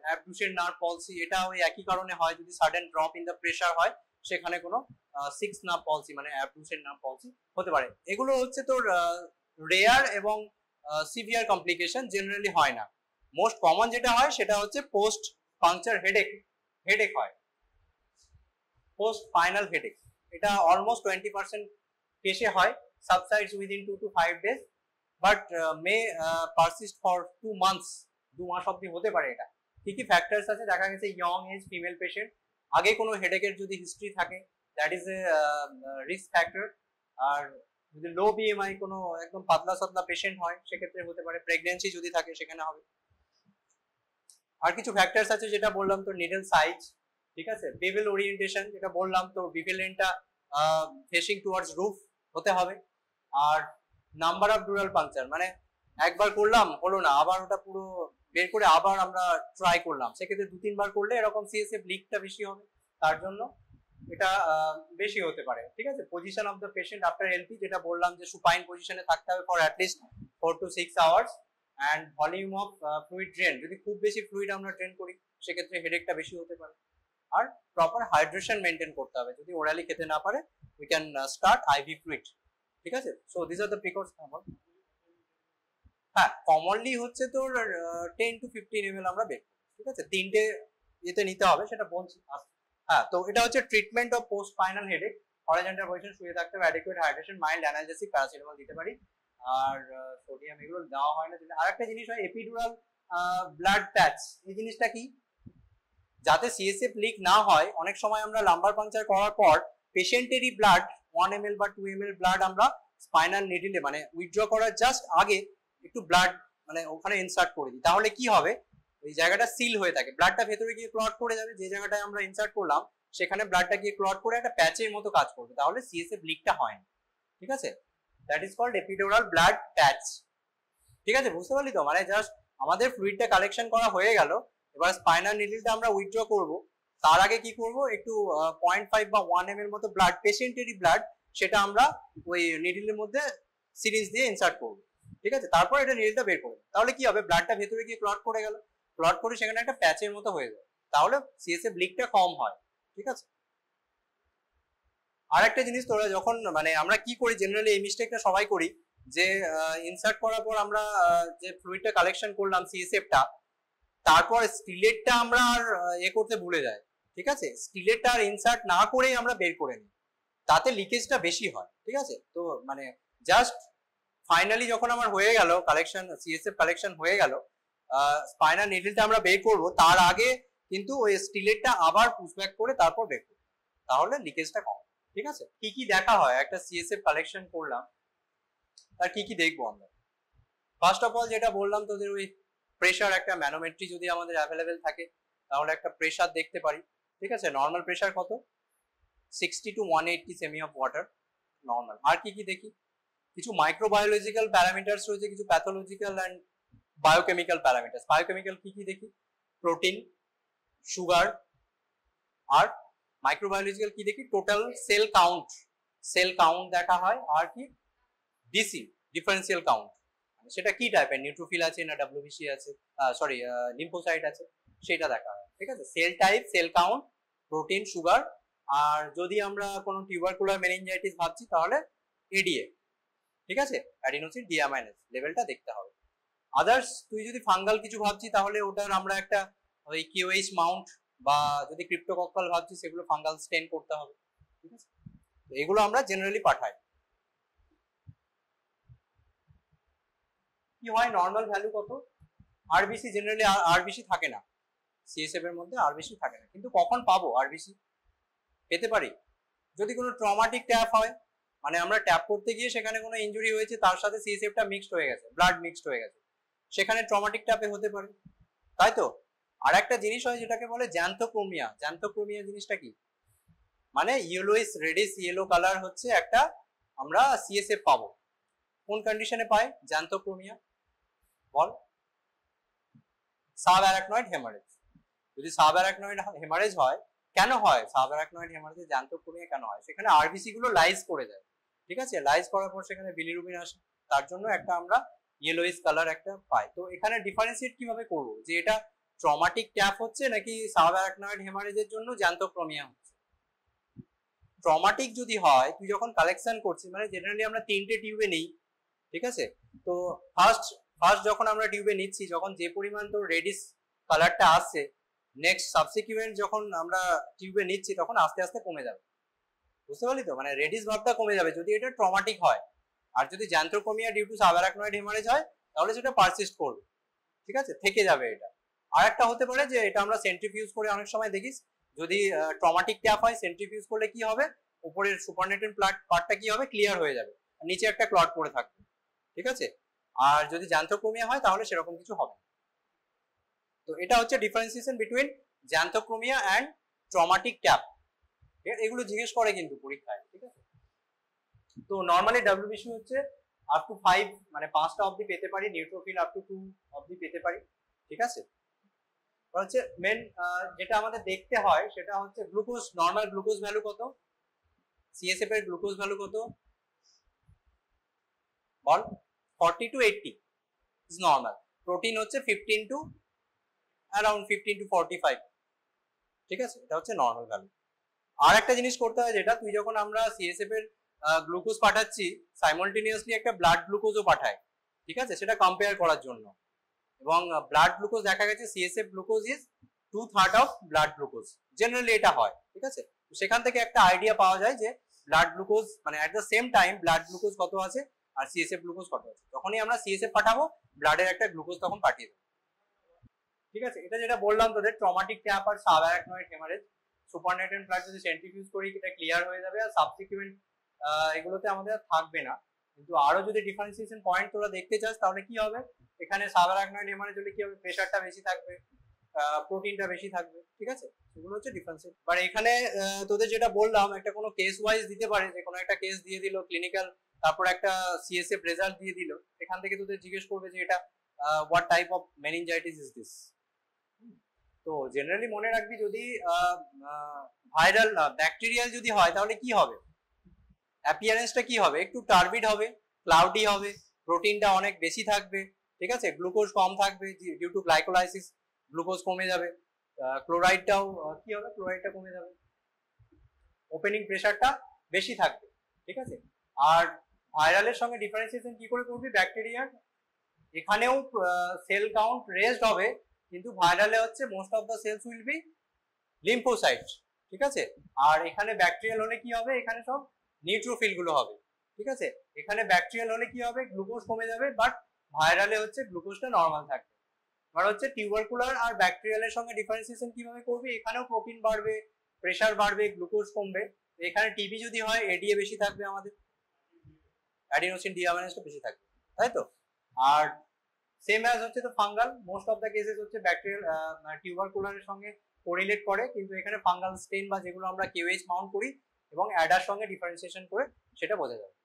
Abducens nerve পলসি, এটা ওই একই কারণে হয়, যদি sudden drop in the pressure হয় সেখানে কোনো সিক্স নার্ভ পলসি মানে অ্যাবডুসেন নার্ভ পলসি হতে পারে। এগুলো হচ্ছে তোর রেয়ার এবং সিভিয়ার কমপ্লিকেশন, জেনারেলি হয় না। মোস্ট কমন যেটা হয় সেটা হচ্ছে পোস্ট পাংচার হেডেক হয়, পোস্ট স্পাইনাল হেডেক। এটা অলমোস্ট 20% কেসে হয়, সাবসাইডস within 2 to 5 days, but May persist for 2 months, 2 মাস অব্দি হতে পারে। এটা কি কি ফ্যাক্টরস আছে দেখা গেছে, ইয়ং এজ ফিমেল পেশেন্ট, আগে কোনো হেডেকের যদি হিস্ট্রি থাকে that is a risk factor, আর যদি লো বিএমআই কোনো একদম পাতলা সাতলা পেশেন্ট হয় সেক্ষেত্রে হতে পারে, প্রেগন্যান্সি যদি থাকে সেখানে হবে। আর কিছু ফ্যাক্টরস আছে যেটা বললাম, তো নিডল সাইজ, ঠিক আছে, বেভেল ওরিয়েন্টেশন যেটা বললাম, তো বিভেল এন্ডটা ফেসিং টুয়ার্ডস রুফ হতে হবে। আর নাম্বার অফ ডুরাল পাংচার, মানে একবার করলাম হলো না, আবার ওটা পুরো বের করে আবার আমরা ট্রাই করলাম, সেক্ষেত্রে 2-3 বার করলে এরকম সিএসএফ লিকটা বেশি হবে, তার জন্য এটা বেশি হতে পারে। ঠিক আছে, position of the patient after LP, যেটা বললাম যে সুপাইন পজিশনে থাকতে হবে for at least 4 to 6 hours, and volume of fluid drain, যদি খুব বেশি ফ্লুইড আমরা ড্রেন করি সেক্ষেত্রে হেডেকটা বেশি হতে পারে। আর প্রপার হাইড্রেশন মেনটেন করতে হবে, যদি ওরালি খেতে না পারে we can start IV fluid. ঠিক আছে, so this are the precaution. হ্যাঁ, কমনলি হচ্ছে তোর 10 to 15 ml আমরা বের করি, ঠিক আছে, 3টে ইয়েতে নিতে হবে, সেটা বলছি। হ্যাঁ, তো এটা হচ্ছে treatment of post spinal headache, horizontal position শুয়ে থাকতে হবে, adequate hydration, mild analgesic, paracetamol দিতে পারি, আর সোডিয়াম এগুলো দেওয়া হয় না। আর একটা জিনিস হয় এপিডুরাল ব্লাড প্যাচ, এই জিনিসটা কি, যাতে সিএসএফ লিক না হয়, অনেক সময় আমরা লাম্বার পাংচার করার পর পেশেন্টেরই ব্লাড 1 ml বা 2 ml ব্লাড আমরা স্পাইনাল নিডলে মানে উইথড্র করার জাস্ট আগে একটু ব্লাড মানে ওখানে ইনসার্ট করে দিই, তাহলে কি হবে, ওই জায়গাটা সিল হয়ে থাকে, ব্লাডটা ভেতরে গিয়ে ক্লট করে যাবে, যে জায়গাটায় আমরা ইনসার্ট করলাম সেখানে ব্লাডটা গিয়ে ক্লট করে একটা প্যাচের মতো কাজ করবে, তাহলে সিএসএফ লিকটা হয় না। ঠিক আছে, that is called epidural blood patch. ঠিক আছে, বুঝতে পারলি তো, মানে জাস্ট আমাদের ফ্লুইডটা কালেকশন করা হয়ে গেল, এবার স্পাইনাল নিডলটা আমরা উইথড্র করব, তার আগে কি করব, একটু 0.5 বা 1 ml মতো ব্লাড, পেশেন্টেরই ব্লাড, সেটা আমরা ওই নিডলের মধ্যে সিরিঞ্জ দিয়ে ইনসার্ট করব। ঠিক আছে, তারপর এটা নিডলটা বের করব, তাহলে কি হবে, ব্লাডটা ভেতরে গিয়ে ক্লট করে গেল, ক্লট করে সেখানে একটা প্যাচের মতো হয়ে যায়, তাহলে সিএসএফ লিকটা কম হয়। ঠিক আছে, আর একটা জিনিস, তোরা যখন মানে আমরা কি করি জেনারেলি, এই মিস্টেকটা সবাই করি, যে ইনসার্ট করার পর আমরা যে ফ্লুইডটা কালেকশন করলাম সিএসএফটা, তারপর স্টিলেটটা আমরা আর করতে ভুলে যাই। ঠিক আছে, স্টিলেটটা আর ইনসার্ট না করেই আমরা বের করে নিই, তাতে লিকেজটা বেশি হয়। ঠিক আছে, তো মানে জাস্ট ফাইনালি যখন আমার হয়ে গেল কালেকশন, সিএসএফ কালেকশন হয়ে গেল, স্পাইনাল নিডলটা আমরা বের করব, তার আগে কিন্তু ওই স্টিলেটটা আবার পুশব্যাক করে তারপর বের করব, তাহলে লিকেজটা কম। ঠিক আছে, কি কি দেখা হয় একটা সিএসএফ কালেকশন করলাম, তার কি কি দেখবো আমরা, ফার্স্ট অফ অল যেটা বললাম তোদের, ওই প্রেশার, একটা ম্যানোমেট্রি যদি আমাদের অ্যাভেলেবেল থাকে তাহলে একটা প্রেশার দেখতে পারি। ঠিক আছে, নর্মাল প্রেশার কত, 60 to 180 সেমি অফ ওয়াটার নর্মাল। আর কি কি দেখি, কিছু মাইক্রোবায়োলজিক্যাল প্যারামিটার্স রয়েছে, কিছু pathological and biochemical parameters. Biochemical কি কি দেখি, প্রোটিন, সুগার, আর মাইক্রোবায়োলজিক্যাল কি দেখি, টোটাল সেল কাউন্ট দেখা হয়, আর কি ডিসি ডিফারেন্সিয়াল কাউন্ট, সেটা কি টাইপের, নিউট্রোফিল আছে না ডব্লিউবিসি আছে, সরি লিম্ফোসাইট আছে, সেটা দেখা হয়। ঠিক আছে, cell type, cell count, protein, sugar, আর যদি আমরা কোনো টিউবারকুলার মেনিনজাইটিস ভাবছি তাহলে এডিএ। ঠিক আছে, অ্যাডিনোসিন ডিঅ্যামাইনেজ লেভেলটা দেখতে হবে। আদার্স তুই যদি ফাঙ্গাল কিছু ভাবছি তাহলে ওটার আমরা একটা ওই কিউএইচ মাউন্ট, বা যদি ক্রিপ্টোকক্কাল ভাবছি সেগুলো ফাঙ্গাল স্টেন করতে হবে। ঠিক আছে, এগুলো আমরা জেনারেলি পাঠাই। কি হয়, নর্মাল ভ্যালু কত, আরবিসি, জেনারেলি আরবিসি থাকে না সিএসএফ এর মধ্যে, আরবিসি থাকে না, কিন্তু কখন পাবো আরবিসি, পেতে পারি যদি কোনো ট্রমাটিক ট্যাপ হয়, মানে আমরা ট্যাপ করতে গিয়ে সেখানে কোনো ইনজুরি হয়েছে, তার সাথে সিএসএফটা মিক্সড হয়ে গেছে, ব্লাড মিক্সড হয়ে গেছে, সেখানে ট্রমাটিক ট্যাপে হতে পারে, তাই তো। আর একটা জিনিস হয় যেটাকে বলে জ্যান্থোক্রোমিয়া। জ্যান্থোক্রোমিয়া জিনিসটা কি, মানে ইয়েলোইস রেডিশ ইয়েলো কালার হচ্ছে একটা আমরা সিএসএফ পাবো, কোন কন্ডিশনে পাই জ্যান্থোক্রোমিয়া বল, সাব অ্যারাকনয়েড হেমারেজ। যদি সাব অ্যারাকনয়েড হেমারেজ হয়, কেন হয় সাব অ্যারাকনয়েড হেমারেজে জ্যান্থোক্রোমিয়া কেন হয়, সেখানে আরবিসি গুলো লাইজ করে যায়। ঠিক আছে, লাইজ করার পর সেখানে বিলিরুবিন আসে, তার জন্য একটা আমরা ইয়েলোইস কালার একটা পাই। তো এখানে ডিফারেন্সিয়েট কিভাবে করবো, যে এটা ট্রমাটিক ট্যাপ হচ্ছে নাকি সাবঅ্যারাকনয়েড হেমারেজের জন্য জ্যান্থোক্রোমিয়া হচ্ছে? ট্রমাটিক যদি হয়, তুই যখন কালেকশন করছিস, মানে জেনারেলি আমরা 3টে টিউবে নিই, ঠিক আছে? তো ফার্স্ট যখন আমরা টিউবে নিচ্ছি, যখন যে পরিমাণ তোর রেডিশ কালারটা আসছে, নেক্সট সাবসিকুয়েন্ট যখন আমরা টিউবে নিচ্ছি তখন আস্তে আস্তে কমে যাবে, বুঝতে পারলি তো? মানে রেডিশ ভাবটা কমে যাবে যদি এটা ট্রমাটিক হয়। আর যদি জ্যান্থোক্রোমিয়া ডিউ টু সাবঅ্যারাকনয়েড হেমারেজ হয় তাহলে সেটা পারসিস্ট করবে, ঠিক আছে, থেকে যাবে এটা। আর একটা হতে পারে যে এটা আমরা সেন্ট্রিফিউজ করে অনেক সময় দেখিস, যদি ট্রমাটিক ট্যাপ হয় সেন্ট্রিফিউজ করলে কি হবে, উপরের সুপারনেটেন পার্টটা কি হবে, ক্লিয়ার হয়ে যাবে, আর নিচে একটা ক্লট পড়ে থাকবে, ঠিক আছে? আর যদি জ্যান্থোক্রোমিয়া হয় তাহলে সেরকম কিছু হবে। তো এটা হচ্ছে differentiation between xanthochromia and traumatic tap. এগুলো জিজ্ঞেস করে কিন্তু পরীক্ষায়, ঠিক আছে? তো নর্মালি ডব্লিউবিসি হচ্ছে আপ টু 5, মানে 5টা অবধি পেতে পারি, নিউট্রোফিল আপ টু 2 অবধি পেতে পারি, ঠিক আছে? হচ্ছে মেন যেটা আমাদের দেখতে হয় সেটা হচ্ছে গ্লুকোজ, নর্মাল গ্লুকোজ ভ্যালু কত, সিএসএফ এর গ্লুকোজ ভ্যালু কত বল? 40 to 80 ইজ নর্মাল। প্রোটিন হচ্ছে 15 টু অ্যারাউন্ড 15 to 45, ঠিক আছে? এটা হচ্ছে নর্মাল ভ্যালু। আর একটা জিনিস করতে হয়, যেটা তুই যখন আমরা সিএসএফ এর গ্লুকোজ পাঠাচ্ছি, সাইমultaneously একটা ব্লাড গ্লুকোজও পাঠায়, ঠিক আছে, সেটা কম্পেয়ার করার জন্য। এবং ব্লাড গ্লুকোজ দেখা গেছে CSF glucose is 2/3 of blood glucose, generally এটা হয়, ঠিক আছে? সেখান থেকে একটা আইডিয়া পাওয়া যায় যে ব্লাড গ্লুকোজ মানে at the same time blood glucose কত আছে আর সিএসএফ গ্লুকোজ কত আছে। যখনই আমরা সিএসএফ পাঠাবো, ব্লাডের একটা গ্লুকোজ তখন পাঠিয়ে দেবো, ঠিক আছে? এটা যেটা বললাম তোদের, ট্রমাটিক ট্যাপ আর সাবঅ্যারাকনয়েড হেমারেজ, সুপারনেটেন ব্লাড যদি সেন্ট্রিফিউজ করি এটা ক্লিয়ার হয়ে যাবে, আর সাবসিকুয়েন্ট এগুলোতে আমাদের থাকবে না। কিন্তু আরো যদি ডিফারেন্সিয়েশন পয়েন্ট তোরা দেখতে চাস তাহলে কি হবে, এখানে সাবঅ্যারাকনয়েড হেমারেজ হলে কি হবে, প্রেসারটা বেশি থাকবে, প্রোটিনটা বেশি থাকবে, ঠিক আছে? সেগুলো হচ্ছে ডিফারেন্স। বাট এখানে তোদের যেটা বললাম, একটা কোনো কেস ওয়াইজ দিতে পারে, যে কোনো একটা কেস দিয়ে দিল ক্লিনিক্যাল, তারপর একটা সিএসএফ রেজাল্ট দিয়ে দিল, এখান থেকে তোদের জিজ্ঞেস করবে যে এটা what type of meningitis is this. তো জেনারেলি মনে রাখবি, যদি ভাইরাল ব্যাকটেরিয়াল যদি হয় তাহলে কি হবে, অ্যাপিয়ারেন্সটা কি হবে, একটু টার্বিড হবে, ক্লাউডি হবে, প্রোটিনটা অনেক বেশি থাকবে, ঠিক আছে, গ্লুকোজ কম থাকবে ডিউ টু গ্লাইকোলাইসিস, গ্লুকোজ কমে যাবে, ক্লোরাইডটাও কি হবে, ক্লোরাইডটা কমে যাবে, ওপেনিং প্রেসারটা বেশি থাকবে, ঠিক আছে? আর ভাইরালের সঙ্গে ডিফারেন্সিয়েশন কি করে করবি, ব্যাকটেরিয়ার এখানেও সেল কাউন্ট রেজড হবে, কিন্তু ভাইরালে হচ্ছে most of the cells will be lymphocyte, ঠিক আছে? আর এখানে ব্যাকটেরিয়াল হলে কি হবে, এখানে সব নিউট্রোফিল গুলো হবে, ঠিক আছে? এখানে ব্যাকটেরিয়াল হলে কি হবে, গ্লুকোজ কমে যাবে, বাট ভাইরালে হচ্ছে গ্লুকোজটা নর্মাল থাকবে। আর হচ্ছে টিউবারকুলার আর ব্যাকটেরিয়ালের সঙ্গে ডিফারেন্সিয়েশন কিভাবে করবি, এখানেও প্রোটিন বাড়বে, প্রেসার বাড়বে, গ্লুকোজ কমবে। এখানে টিবি যদি হয় এডিএ বেশি থাকবে, আমাদের অ্যাডিনোসিন ডিঅ্যামিনেজটা বেশি থাকবে, তাই তো? আর সেম অ্যাজ হচ্ছে তো fungal, most of the cases হচ্ছে ব্যাকটেরিয়াল টিউবারকুলারের সঙ্গে কোরিলেট করে, কিন্তু এখানে ফাঙ্গাল স্টেন বা যেগুলো আমরা কেওএইচ মাউন্ট করি এবং অ্যাডার সঙ্গে ডিফারেন্সিয়েশন করে সেটা বোঝা যাবে,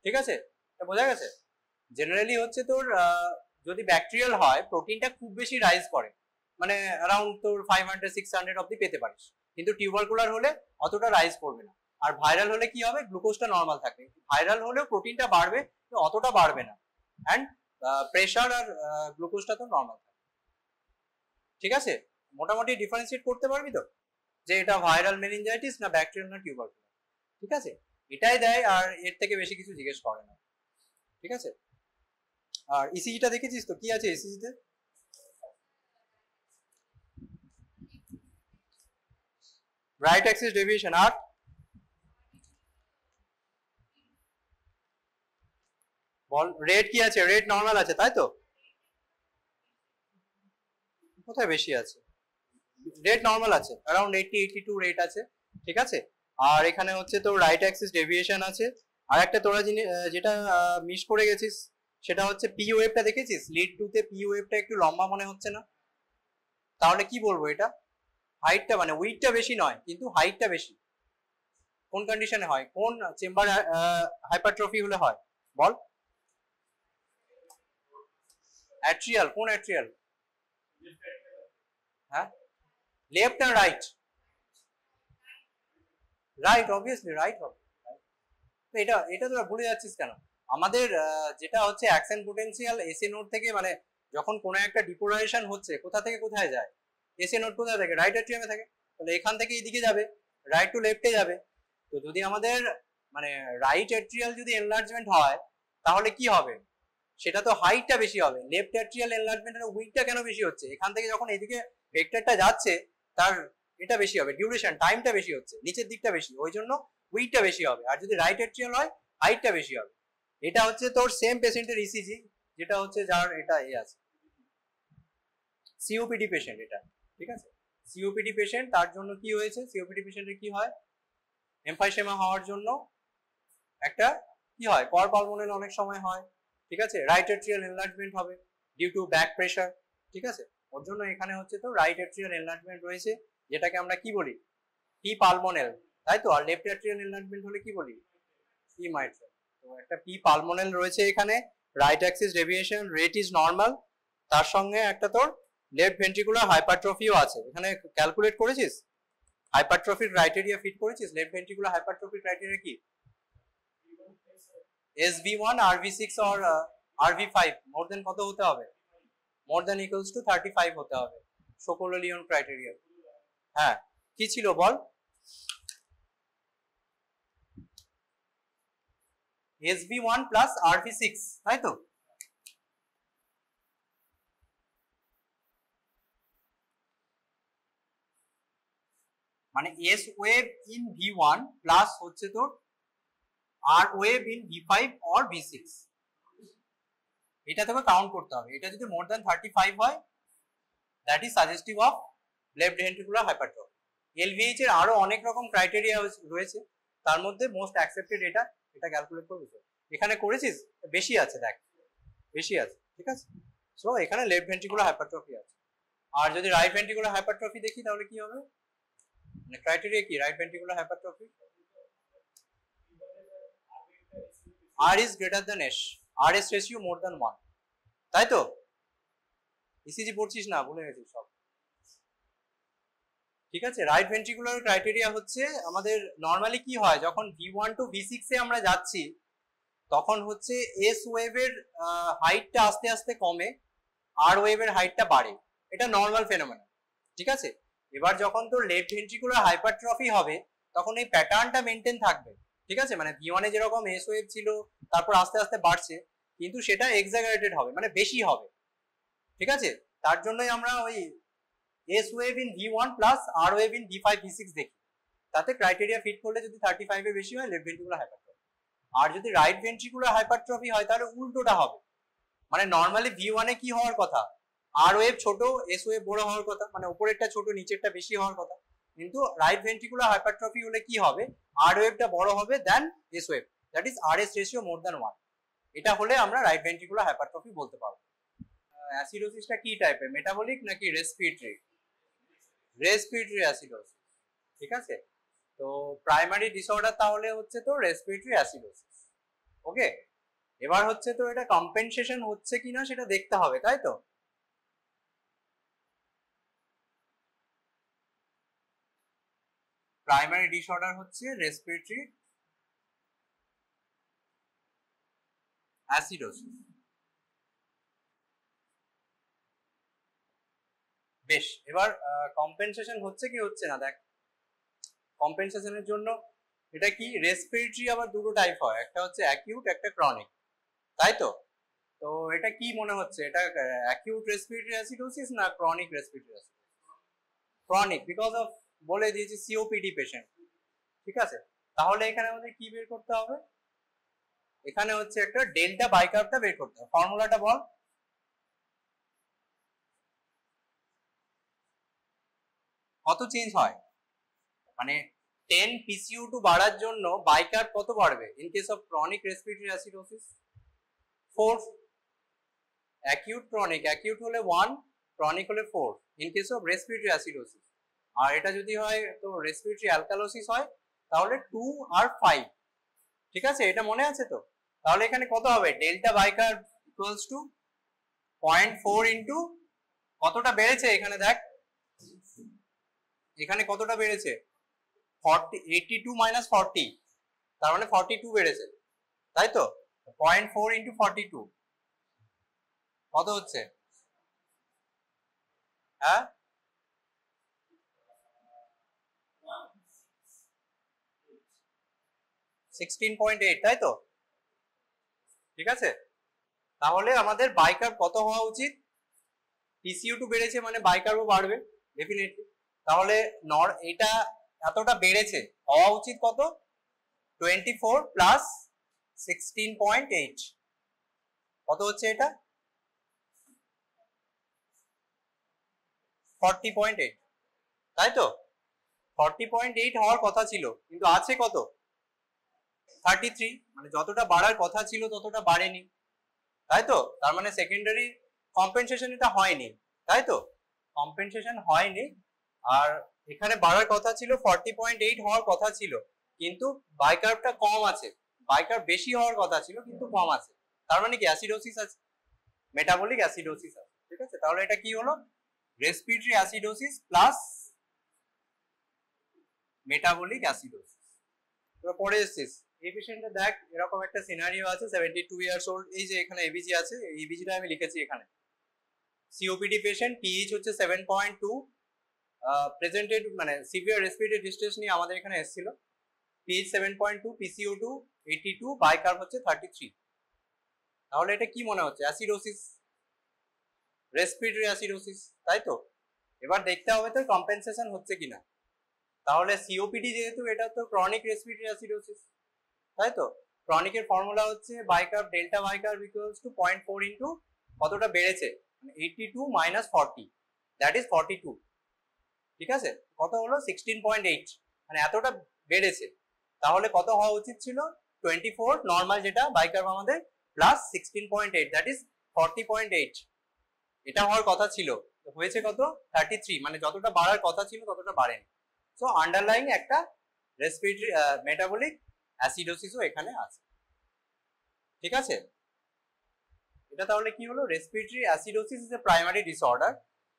ঠিক আছে? এটা বোঝা গেছে? জেনারেলি হচ্ছে তোর যদি ব্যাকটেরিয়াল হয় প্রোটিনটা খুব বেশি রাইজ করে, মানে অ্যারাউন্ড তোর 500-600 অব্দি পেতে পারিস, কিন্তু টিউবারকুলার হলে অতটা রাইজ করবে না। আর ভাইরাল হলে কি হবে, গ্লুকোজটা নর্মাল থাকবে, ভাইরাল হলেও প্রোটিনটা বাড়বে, অতটা বাড়বে না, অ্যান্ড প্রেসার আর গ্লুকোজটা তো নর্মাল থাকবে, ঠিক আছে? মোটামুটি ডিফারেন্সিয়েট করতে পারবি তো যে এটা ভাইরাল মেনিনজাইটিস না ব্যাকটেরিয়াল না টিউবারকুলার, ঠিক আছে? এটাই দেয়, আর এর থেকে বেশি কিছু জিজ্ঞেস করে না, ঠিক আছে? আর ইসিজিটা দেখেছিস তো, কি আছে ইসিজিতে? রাইট অ্যাক্সিস ডেভিয়েশন, আর বল রেট কি আছে, রেট নর্মাল আছে, তাই তো? কোথায় বেশি আছে, রেট নর্মাল আছে, অ্যারাউন্ড 80-82 রেট আছে, ঠিক আছে? আর এখানে হচ্ছে তো রাইট অ্যাক্সিস ডেভিয়েশন আছে। আর একটা তোরা যেটা মিস করে গেছিস সেটা হচ্ছে পি ওয়েভটা দেখেছিস, লিড 2 তে পি ওয়েভটা একটু লম্বা মনে হচ্ছে না? তাহলে কি বলবো, এটা হাইটটা মানে উইডটা বেশি নয় কিন্তু হাইটটা বেশি, কোন কন্ডিশনে হয়, কোন চেম্বার হাইপারট্রফি হলে হয় বল? অ্যাট্রিয়াল, কোন অ্যাট্রিয়াল? হ্যাঁ, লেফট না রাইট? রাইট, অবভিয়াসলি রাইট হবে। তো এটা তোরা ভুলে যাচ্ছিস কেন? আমাদের যেটা হচ্ছে অ্যাকশন পোটেনশিয়াল এসএ নোড থেকে, মানে যখন কোনো একটা ডিপোলারাইজেশন হচ্ছে কোথা থেকে কোথায় যায়, এসএ নোড কোথায় থাকে, রাইট এট্রিয়ামে থাকে, তাহলে এখান থেকে এইদিকে যাবে, রাইট টু লেফটে যাবে। তো যদি আমাদের মানে রাইট এট্রিয়াল যদি এনলার্জমেন্ট হয় তাহলে কি হবে, সেটা তো হাইটটা বেশি হবে। লেফট এট্রিয়াল এনলার্জমেন্টের উইডটা কেন বেশি হচ্ছে, এখান থেকে যখন এদিকে ভেক্টরটা যাচ্ছে তার এটা বেশি হবে, ডিউরেশন টাইমটা বেশি হচ্ছে, নিচের দিকটা বেশি, ওই জন্য উইডটা বেশি হবে। আর যদি রাইট এট্রিয়াল হয় হাইটটা বেশি হবে। এটা হচ্ছে তোর সেম পেশেন্টের ইসিজি, যেটা হচ্ছে যার এটা এ আছে সিওপিডি পেশেন্ট এটা, ঠিক আছে। সিওপিডি পেশেন্ট, তার জন্য কি হয়েছে, সিওপিডি পেশেন্টের কি হয়, এমফাইসেমা হওয়ার জন্য একটা কি হয়, কর পালমোনাল অনেক সময় হয়, ঠিক আছে। রাইট এট্রিয়াল এনলার্জমেন্ট হবে ডিউ টু ব্যাক প্রেসার, ঠিক আছে। ওর জন্য এখানে হচ্ছে তো রাইট এট্রিয়াল এনলার্জমেন্ট রয়েছে, যেটাকে আমরা কি বলি, পি পালমোনাল, তাই তো। আর লেফট এট্রিয়াল এনলার্জমেন্ট হলে কি বলি, পি মাইট্রাল। তো একটা পি পালমোনাল রয়েছে এখানে, right Axis deviation rate is normal, তার সঙ্গে একটা তোর লেফট ভেন্ট্রিকুলার হাইপারট্রফিও আছে। এখানে ক্যালকুলেট করেছিস হাইপারট্রফির ক্রাইটেরিয়া, ফিট করেছিস লেফট ভেন্ট্রিকুলার হাইপারট্রফির ক্রাইটেরিয়া কি, SV1 RV6 or RV5 মোর দেন কত হতে হবে, মোর দেন ইকুয়ালস টু 35 হতে হবে, শোকোলো-লিওন ক্রাইটেরিয়া। হ্যাঁ কি ছিল বল, SV1 প্লাস RV6, তাই তো। মানে S wave in V1 plus হচ্ছে তোর R wave in V5 or V6, এটা তোকে কাউন্ট করতে হবে। এটা যদি মোর দ্যান 35 হয় that is suggestive of left ventricular hypertrophy. LVH এর আরো অনেক রকম ক্রাইটেরিয়া রয়েছে, তার মধ্যে মোস্ট অ্যাকসেপ্টেড এটা, এটা ক্যালকুলেট করবি তো। এখানে করেছিস, বেশি আছে দেখ, বেশি আছে, ঠিক আছে। সো এখানে লেফট ভেন্ট্রিকুলার হাইপারট্রফি আছে। আর যদি রাইট ভেন্ট্রিকুলার হাইপারট্রফি দেখি তাহলে কি হবে, মানে ক্রাইটেরিয়া কি right ventricular hypertrophy, R is greater than S, RS ratio more than 1, তাই তো। ইসিজি পড়ছিস না, ভুলে গেছিস সব, ঠিক আছে। রাইট ভেন্ট্রিকুলার ক্রাইটেরিয়া হচ্ছে আমাদের নরমালি কি হয়, যখন V1 টু V6 এ আমরা যাচ্ছি তখন হচ্ছে S ওয়েভের হাইটটা আস্তে আস্তে কমে, R ওয়েভের হাইটটা বাড়ে, এটা নর্মাল ফেনোমেনা, ঠিক আছে। এবার যখন তোর লেফট ভেন্ট্রিকুলার হাইপারট্রফি হবে তখন এই প্যাটার্নটা মেনটেন থাকবে, ঠিক আছে। মানে V1 এ যেরকম S ওয়েভ ছিল তারপর আস্তে আস্তে বাড়ছে, কিন্তু সেটা এক্সাজারেটেড হবে, মানে বেশি হবে, ঠিক আছে। তার জন্যই আমরা ওই S wave in V1 plus R wave in V5 V6 দেখি, তাতে ক্রাইটেরিয়া ফিট করলে যদি 35 এর বেশি হয় লেফট ভেন্ট্রিকুলার হাইপারট্রফি। আর যদি রাইট ভেন্ট্রিকুলার হাইপারট্রফি হয় তাহলে উল্টোটা হবে, মানে নরমালি V1 এ কি হওয়ার কথা, R wave ছোট S wave বড় হওয়ার কথা, মানে উপরেরটা ছোট নিচেরটা বেশি হওয়ার কথা, কিন্তু রাইট ভেন্ট্রিকুলার হাইপারট্রফি হলে কি হবে, R wave টা বড় হবে দেন S wave, that is RS ratio more than 1, এটা হলে আমরা রাইট ভেন্ট্রিকুলার হাইপারট্রফি বলতে পারবো। অ্যাসিডোসিসটা কি টাইপের, মেটাবলিক নাকি রেসপিরেটরি, রেসপিরেটরি অ্যাসিডোসিস, ঠিক আছে। তো প্রাইমারি ডিসঅর্ডার তাহলে হচ্ছে তো রেসপিরেটরি অ্যাসিডোসিস, ওকে। এবার হচ্ছে তো এটা কম্পেনসেশন হচ্ছে কিনা সেটা দেখতে হবে, তাই তো। প্রাইমারি ডিসঅর্ডার হচ্ছে রেসপিরেটরি অ্যাসিডোসিস। বেশ, এবার কম্পেনসেশন হচ্ছে কি হচ্ছে না দেখ। কম্পেনসেশনের জন্য এটা কি, রেসপিরেটরি আবার দুটো টাইপ হয়, একটা হচ্ছে অ্যাকিউট, একটা ক্রনিক, তাই তো। তো এটা কি মনে হচ্ছে, এটা অ্যাকিউট রেসপিরেটরি অ্যাসিডোসিস না chronic respiratory acidosis, chronic because of বলে দিয়েছি সিওপিডি পেশেন্ট, ঠিক আছে। তাহলে এখানে আমাদের কি বের করতে হবে, এখানে হচ্ছে একটা ডেল্টা বাইকার্ভটা বের করতে হবে। ফর্মুলাটা বল, কত চেঞ্জ হয়, মানে 10 PCU2 বাড়ার জন্য বাইকার্ভ কত বাড়বে in case of chronic respiratory acidosis, 4, acute chronic, acute হলে 1, ক্রনিক হলে 4 in case of respiratory acidosis. আর এটা যদি হয় তো রেসপিরেটরি অ্যালকালোসিস হয় তাহলে 2 আর 5, ঠিক আছে, এটা মনে আছে তো। তাহলে এখানে কত হবে, ডেল্টা বাইকার্ভ ইকুয়ালস টু 0.4 ইনটু কতটা বেড়েছে, এখানে দেখ এখানে কতটা বেড়েছে, 82 মাইনাস 40, তার মানে 42 বেড়েছে, তাই তো। 0.4 ইনটু 42 কত হচ্ছে হ্যাঁ 16.8 তাই তো, ঠিক আছে। তাহলে আমাদের বাইকার্ব কত হওয়া উচিত? PCO2 বেড়েছে মানে বাইকার্বও বাড়বে ডেফিনেটলি। তাহলে এটা এতটা বেড়েছে, হওয়া উচিত কত? 24 প্লাস 16.8 কত হচ্ছে এটা? 40.8 তাই তো। 40.8 হওয়ার কথা ছিল, কিন্তু আছে কত? 33, মানে যতটা বাড়ার কথা ছিল ততটা বাড়েনি, তাই তো। তার মানে সেকেন্ডারি কম্পেনসেশন এটা হয়নি, তাই তো, কম্পেনসেশন হয়নি। আর এখানে বাড়ার কথা ছিল 40.8 হওয়ার কথা ছিল, কিন্তু বাইকার্বটা কম আছে। বাইকার্ব বেশি হওয়ার কথা ছিল কিন্তু কম আছে, তার মানে কি অ্যাসিডোসিস আছে, মেটাবলিক অ্যাসিডোসিস আছে, ঠিক আছে। তাহলে এটা কি হলো? Respiratory acidosis plus metabolic acidosis. পরে এসছিস এই পেশেন্টটা দেখ, এরকম একটা সিনারিও আছে, 72 ইয়ার্স ওল্ড, এই যে এখানে এবিজি আছে, এই এবিজিটা আমি লিখেছি এখানে। সিওপিডি পেশেন্ট, পিএইচ হচ্ছে 7.2, প্রেজেন্টেড মানে সিভিয়ার রেসপিরেটরি ডিস্ট্রেস নিয়ে আমাদের এখানে এসেছিল। পিএইচ 7.2, PCO2 82, বাইকার্ব হচ্ছে 33। তাহলে এটা কি মনে হচ্ছে? অ্যাসিডোসিস, রেসপিরেটরি অ্যাসিডোসিস, তাই তো। এবার দেখতে হবে তো কম্পেনসেশন হচ্ছে কিনা। তাহলে সিওপিডি যেহেতু, এটা তো ক্রনিক রেসপিরেটরি অ্যাসিডোসিস, তাই তো। ক্রনিকের ফর্মুলা হচ্ছে বাইকার্ব, ডেল্টা বাইকার্ব ইকুয়ালস টু 0.4 ইন্টু কতটা বেড়েছে, মানে 82 মাইনাস 40, দ্যাট ইজ 42, ঠিক আছে। কত হলো? 16.8, মানে এতটা বেড়েছে। তাহলে কত হওয়া উচিত ছিল? 24 নর্মাল যেটা বাইকার্ব আমাদের, প্লাস 16.8, দ্যাট ইজ 40.8, এটা হওয়ার কথা ছিল। হয়েছে কত? 33, মানে যতটা বাড়ার কথা ছিল ততটা বাড়েনি। সো আন্ডারলাইং একটা রেসপিরেটরি মেটাবলিক অ্যাসিডোসিসও এখানে আছে, ঠিক আছে। এটা তাহলে কি হলো? Respiratory acidosis is a primary disorder,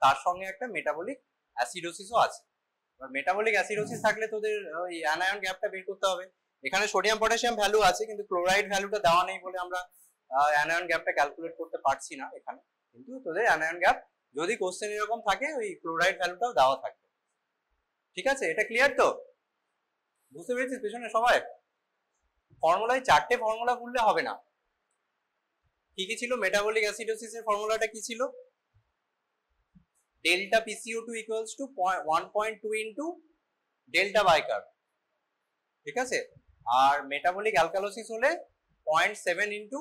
তার সঙ্গে একটা মেটাবলিক অ্যাসিডোসিসও আছে। এবার মেটাবলিক অ্যাসিডোসিস থাকলে তোদের ওই অ্যানায়ন গ্যাপটা বের করতে হবে। এখানে সোডিয়াম পটাশিয়াম ভ্যালু আছে, কিন্তু ক্লোরাইড ভ্যালুটা দেওয়া নেই বলে আমরা অ্যানায়ন গ্যাপটা ক্যালকুলেট করতে পারছি না এখানে। কিন্তু তোদের অ্যানায়ন গ্যাপ যদি কোশ্চেন এরকম থাকে, ওই ক্লোরাইড ভ্যালুটাও দেওয়া থাকবে, ঠিক আছে। এটা ক্লিয়ার তো? বুঝতে পেরেছিস পেছনে সবাই? ফর্মুলায় 4টে ফর্মুলা ভুললে হবে না। কি কি ছিল মেটাবলিক অ্যাসিডোসিসের ফর্মুলাটা? কি ছিল? Delta PCO2 equals to 1.2 into delta bicarb, ঠিক আছে। আর মেটাবলিক অ্যালকালোসিস হলে 0.7 into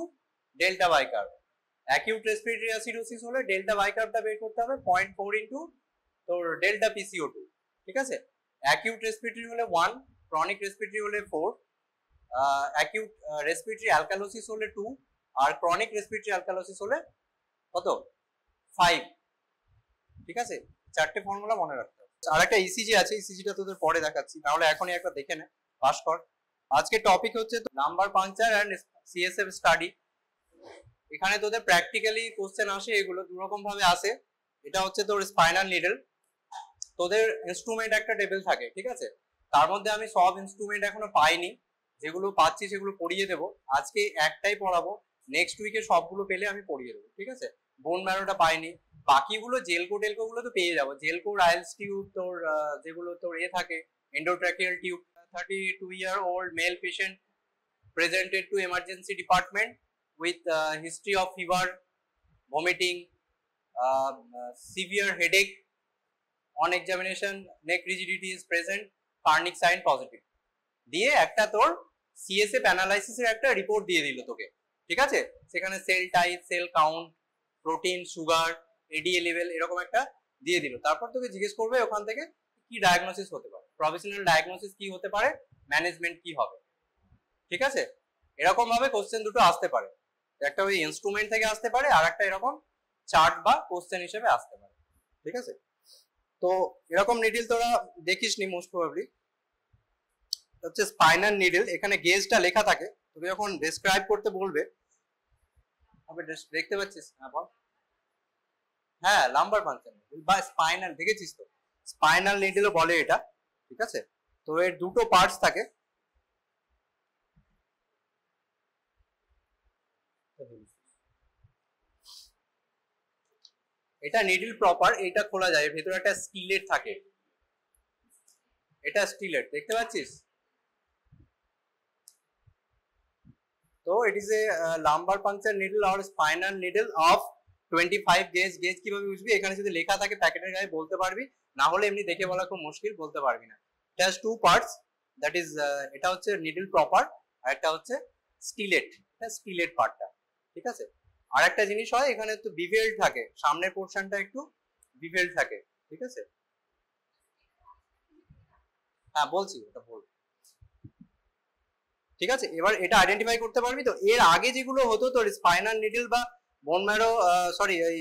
delta bicarb. Acute respiratory acidosis হলে ডেল্টা বাইকার্বটা বের করতে হবে 0.4 ইন্টু তোর ডেল্টা PCO2, ঠিক আছে। অ্যাকিউট রেসপিরেটরি হলে 1, ক্রনিক রেসপিরেটরি হলে 4, অ্যাকিউট রেসপিরেটরি অ্যালকালোসিস হলে 2, আর ক্রনিক রেসপিরেটরি অ্যালকালোসিস হলে কত? 5, ঠিক আছে। 4টে ফর্মুলা মনে রাখতে হবে। আর একটা ইসিজি আছে, ইসিজিটা তোদের পরে দেখাচ্ছি, তাহলে এখনই একটা দেখে নে, পাস কর। আজকে টপিক হচ্ছে lumbar puncture and CSF study. এখানে তোদের প্র্যাকটিক্যালি কোশ্চেন আসে, এগুলো দু রকম ভাবে আসে। এটা হচ্ছে তোর স্পাইনাল নিডল, তোদের ইনস্ট্রুমেন্ট একটা টেবিল থাকে, ঠিক আছে। তার মধ্যে আমি সব ইনস্ট্রুমেন্ট এখনো পাইনি, যেগুলো পাচ্ছি সেগুলো পড়িয়ে দেবো। আজকে একটাই পড়াবো, নেক্সট উইকে সবগুলো পেলে আমি পড়িয়ে দেবো, ঠিক আছে। বোন ম্যারোটা পাইনি, বাকিগুলো জেলকো টেলকো গুলো তো পেয়ে যাবো। জেলকো, রাইলস টিউব, তোর যেগুলো তোর থাকে endotracheal tube. 32-year-old male patient presented to emergency department with history of fever, vomiting, severe headache. On examination neck rigidity is present, Carnic sign positive, দিয়ে একটা তোর সিএসএফ অ্যানালাইসিসের একটা রিপোর্ট দিয়ে দিল তোকে, ঠিক আছে। সেখানে sell type, cell count, protein, sugar, ADA level এরকম একটা দিয়ে দিল। তারপর তোকে জিজ্ঞেস করবে ওখান থেকে কি ডায়াগনোসিস হতে পারে, প্রফেশনাল ডায়াগনোসিস কি হতে পারে, ম্যানেজমেন্ট কি হবে, ঠিক আছে। এরকম ভাবে কোশ্চেন দুটো আসতে পারে, একটা ওই ইনস্ট্রুমেন্ট থেকে আসতে পারে, আর একটা এরকম চার্ট বা কোশ্চেন হিসেবে আসতে পারে, ঠিক আছে। তো এরকম নিডল তোরা দেখিস নি মোস্ট প্রবাবলি, হচ্ছে স্পাইনাল নিডল। এখানে গেজটা লেখা থাকে, তোকে যখন ডেসক্রাইব করতে বলবে, হবে দেখতে পাচ্ছিস? হ্যাঁ বল। হ্যাঁ, লাম্বার পাঞ্চার নিডল বা স্পাইনাল, দেখেছিস তো, স্পাইনাল নিডলও বলে এটা, ঠিক আছে। তো এর দুটো পার্টস থাকে, এটা নিডল প্রপার, এটা খোলা যায়, ভেতরে একটা স্টিলেট থাকে, এটা স্টিলেট দেখতে পাচ্ছিস। তো it is a lumber puncture needle or spinal needle of 25 gauge. Gauge কিভাবে বুঝবি, এখানে যদি লেখা থাকে প্যাকেটের গায়ে বলতে পারবি, না হলে এমনি দেখে বলা খুব মুশকিল, বলতে পারবি না। It has to parts, that is এটা হচ্ছে নিডল প্রপার, আর একটা হচ্ছে স্টিলেট, এটা স্টিলেট পার্টটা, ঠিক আছে। আর একটা জিনিস হয়, এখানে তো বিভেল থাকে, সামনের পোর্শনটা একটু বিভেল থাকে, ঠিক আছে। হ্যাঁ বলছি, ওটা বল, ঠিক আছে। এবার এটা আইডেন্টিফাই করতে পারবি তো। এর আগে যেগুলো হতো তোর স্পাইনাল নিডল বা বোন ম্যারো, সরি এই